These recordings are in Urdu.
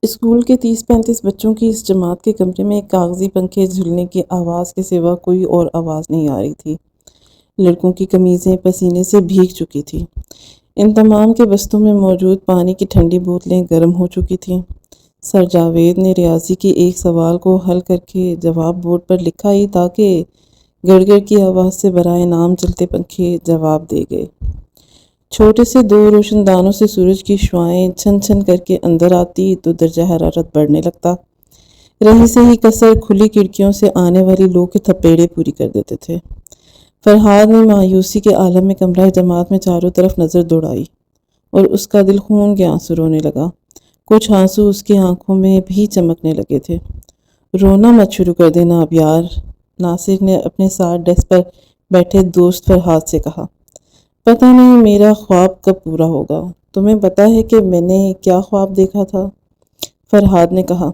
اسکول کے 30-35 بچوں کی اس جماعت کے کمرے میں ایک کاغذی پنکھے جھلنے کی آواز کے سوا کوئی اور آواز نہیں آ رہی تھی۔ لڑکوں کی قمیضیں پسینے سے بھیگ چکی تھیں۔ ان تمام کے بستوں میں موجود پانی کی ٹھنڈی بوتلیں گرم ہو چکی تھیں۔ سر جاوید نے ریاضی کے ایک سوال کو حل کر کے جواب بورڈ پر لکھا ہی تاکہ گڑگڑ کی آواز سے برائے نام چلتے پنکھے جواب دے گئے۔ چھوٹے سے 2 روشن دانوں سے سورج کی شعاعیں چھن چھن کر کے اندر آتی تو درجہ حرارت بڑھنے لگتا۔ رہی سے ہی کثر کھلی کھڑکیوں سے آنے والی لو کے تھپیڑے پوری کر دیتے تھے۔ فرحاد نے مایوسی کے عالم میں کمرہ جماعت میں چاروں طرف نظر دوڑائی اور اس کا دل خون کے آنسو رونے لگا۔ کچھ آنسو اس کی آنکھوں میں بھی چمکنے لگے تھے۔ رونا مت شروع کر دینا اب یار، ناصر نے اپنے ساتھ ڈیسک پر بیٹھے دوست فرحاد سے کہا۔ پتہ نہیں میرا خواب کب پورا ہوگا۔ تمہیں پتہ ہے کہ میں نے کیا خواب دیکھا تھا؟ فرحاد نے کہا۔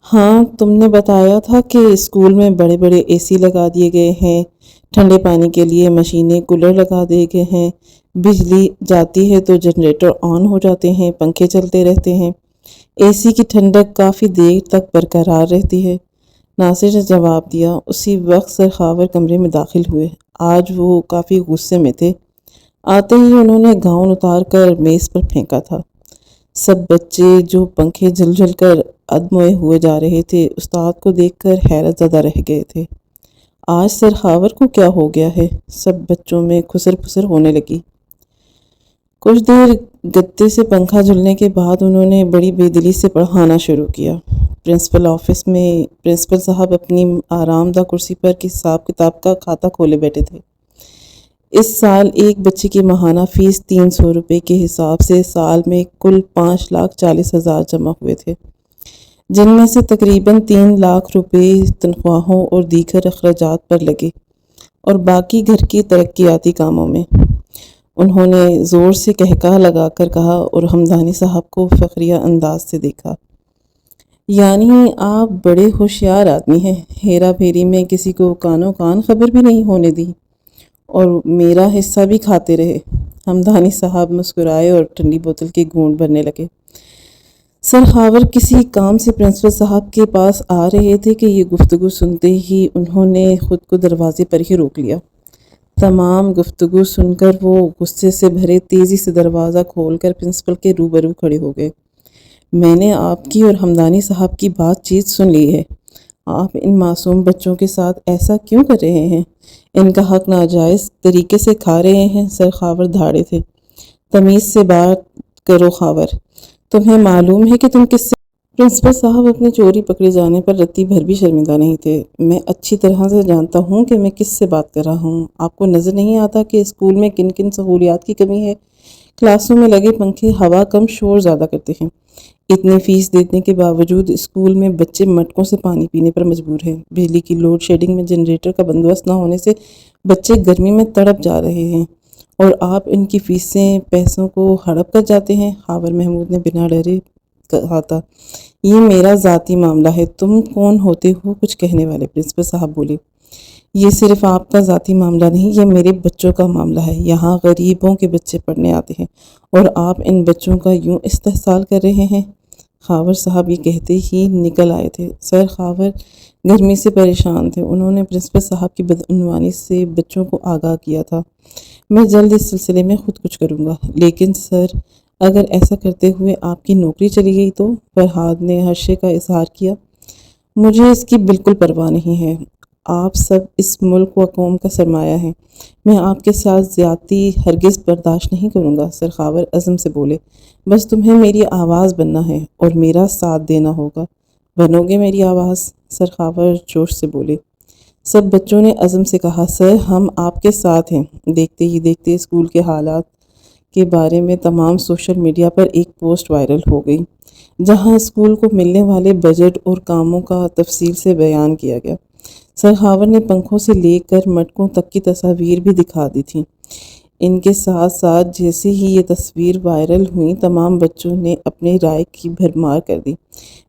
ہاں، تم نے بتایا تھا کہ اسکول میں بڑے بڑے اے سی لگا دیے گئے ہیں، ٹھنڈے پانی کے لیے مشینیں، کولر لگا دیے گئے ہیں، بجلی جاتی ہے تو جنریٹر آن ہو جاتے ہیں، پنکھے چلتے رہتے ہیں، اے سی کی ٹھنڈک کافی دیر تک برقرار رہتی ہے۔ ناصر نے جواب دیا۔ اسی وقت سرخاور کمرے میں داخل ہوئے۔ آج وہ کافی غصے میں تھے۔ آتے ہی انہوں نے گاؤن اتار کر میز پر پھینکا تھا۔ سب بچے جو پنکھے جھل جھل کر ادموئے ہوئے جا رہے تھے، استاد کو دیکھ کر حیرت زدہ رہ گئے تھے۔ آج سرخاور کو کیا ہو گیا ہے؟ سب بچوں میں خسر پھسر ہونے لگی۔ کچھ دیر گتے سے پنکھا جھلنے کے بعد انہوں نے بڑی بے دلی سے پڑھانا شروع کیا۔ پرنسپل آفس میں پرنسپل صاحب اپنی آرام دہ کرسی پر حساب کتاب کا کھاتہ کھولے بیٹھے تھے۔ اس سال ایک بچے کی ماہانہ فیس 300 روپے کے حساب سے سال میں کل 5,40,000 جمع ہوئے تھے، جن میں سے تقریباً 3 لاکھ روپے تنخواہوں اور دیگر اخراجات پر لگے اور باقی گھر کی ترقیاتی کاموں میں۔ انہوں نے زور سے قہقہہ لگا کر کہا اور حمدانی صاحب کو فخریہ انداز سے دیکھا۔ یعنی آپ بڑے ہوشیار آدمی ہیں، ہیرا پھیری میں کسی کو کانوں کان خبر بھی نہیں ہونے دی اور میرا حصہ بھی کھاتے رہے۔ حمدانی صاحب مسکرائے اور ٹھنڈی بوتل کے گھونٹ بھرنے لگے۔ سرخاور کسی کام سے پرنسپل صاحب کے پاس آ رہے تھے کہ یہ گفتگو سنتے ہی انہوں نے خود کو دروازے پر ہی روک لیا۔ تمام گفتگو سن کر وہ غصے سے بھرے تیزی سے دروازہ کھول کر پرنسپل کے روبرو کھڑے ہو گئے۔ میں نے آپ کی اور حمدانی صاحب کی بات چیت سن لی ہے۔ آپ ان معصوم بچوں کے ساتھ ایسا کیوں کر رہے ہیں؟ ان کا حق ناجائز طریقے سے کھا رہے ہیں۔ سرخاور دھاڑے تھے۔ تمیز سے بات کرو خاور، تمہیں معلوم ہے کہ تم کس سے؟ پرنسپل صاحب اپنے چوری پکڑے جانے پر رتی بھر بھی شرمندہ نہیں تھے۔ میں اچھی طرح سے جانتا ہوں کہ میں کس سے بات کر رہا ہوں۔ آپ کو نظر نہیں آتا کہ اسکول میں کن کن سہولیات کی کمی ہے؟ کلاسوں میں لگے پنکھے ہوا کم شور زیادہ کرتے ہیں۔ اتنی فیس دینے کے باوجود اسکول میں بچے مٹکوں سے پانی پینے پر مجبور ہیں۔ بجلی کی لوڈ شیڈنگ میں جنریٹر کا بندوبست نہ ہونے سے بچے گرمی میں تڑپ جا رہے ہیں اور آپ ان کی فیسیں پیسوں کو ہڑپ کر جاتے ہیں۔ خاور محمود نے بنا ڈرے کہا تھا۔ یہ میرا ذاتی معاملہ ہے، تم کون ہوتے ہو کچھ کہنے والے؟ پرنسپل صاحب بولے۔ یہ صرف آپ کا ذاتی معاملہ نہیں، یہ میرے بچوں کا معاملہ ہے۔ یہاں غریبوں کے بچے پڑھنے آتے ہیں اور آپ ان بچوں کا یوں استحصال کر رہے ہیں۔ خاور صاحب یہ کہتے ہی نکل آئے تھے۔ سر خاور گرمی سے پریشان تھے۔ انہوں نے پرنسپل صاحب کی بدعنوانی سے بچوں کو آگاہ کیا تھا۔ میں جلد اس سلسلے میں خود کچھ کروں گا، لیکن سر اگر ایسا کرتے ہوئے آپ کی نوکری چلی گئی تو؟ فرحاد نے حرشے کا اظہار کیا۔ مجھے اس کی بالکل پرواہ نہیں ہے۔ آپ سب اس ملک و قوم کا سرمایہ ہیں۔ میں آپ کے ساتھ زیادتی ہرگز برداشت نہیں کروں گا۔ سرخاور عزم سے بولے۔ بس تمہیں میری آواز بننا ہے اور میرا ساتھ دینا ہوگا۔ بنو گے میری آواز؟ سرخاور جوش سے بولے۔ سب بچوں نے عزم سے کہا۔ سر ہم آپ کے ساتھ ہیں۔ دیکھتے ہی دیکھتے اسکول کے حالات کے بارے میں تمام سوشل میڈیا پر ایک پوسٹ وائرل ہو گئی، جہاں اسکول کو ملنے والے بجٹ اور کاموں کا تفصیل سے بیان کیا گیا۔ سرخاور نے پنکھوں سے لے کر مٹکوں تک کی تصاویر بھی دکھا دی تھیں۔ ان کے ساتھ ساتھ جیسے ہی یہ تصویر وائرل ہوئیں، تمام بچوں نے اپنی رائے کی بھرمار کر دی۔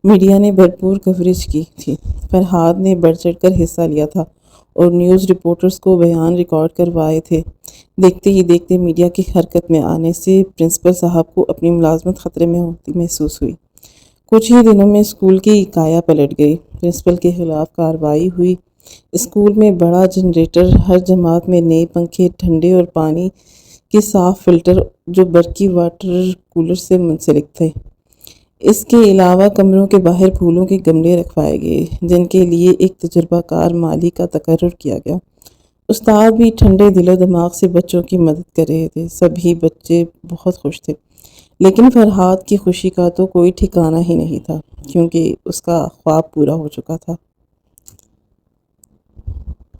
میڈیا نے بھرپور کوریج کی تھی۔ فرحاد نے بڑھ چڑھ کر حصہ لیا تھا اور نیوز رپورٹرز کو بیان ریکارڈ کروائے تھے۔ دیکھتے ہی دیکھتے میڈیا کی حرکت میں آنے سے پرنسپل صاحب کو اپنی ملازمت خطرے میں ہوتی محسوس ہوئی۔ کچھ ہی دنوں میں اسکول کی کایا پلٹ گئی۔ پرنسپل کے خلاف کارروائی ہوئی۔ اسکول میں بڑا جنریٹر، ہر جماعت میں نئے پنکھے، ٹھنڈے اور پانی کے صاف فلٹر جو برقی واٹر کولر سے منسلک تھے۔ اس کے علاوہ کمروں کے باہر پھولوں کے گملے رکھوائے گئے جن کے لیے ایک تجربہ کار مالی کا تقرر کیا گیا۔ استاد بھی ٹھنڈے دل و دماغ سے بچوں کی مدد کر رہے تھے۔ سبھی بچے بہت خوش تھے، لیکن فرحاد کی خوشی کا تو کوئی ٹھکانہ ہی نہیں تھا کیونکہ اس کا خواب پورا ہو چکا تھا۔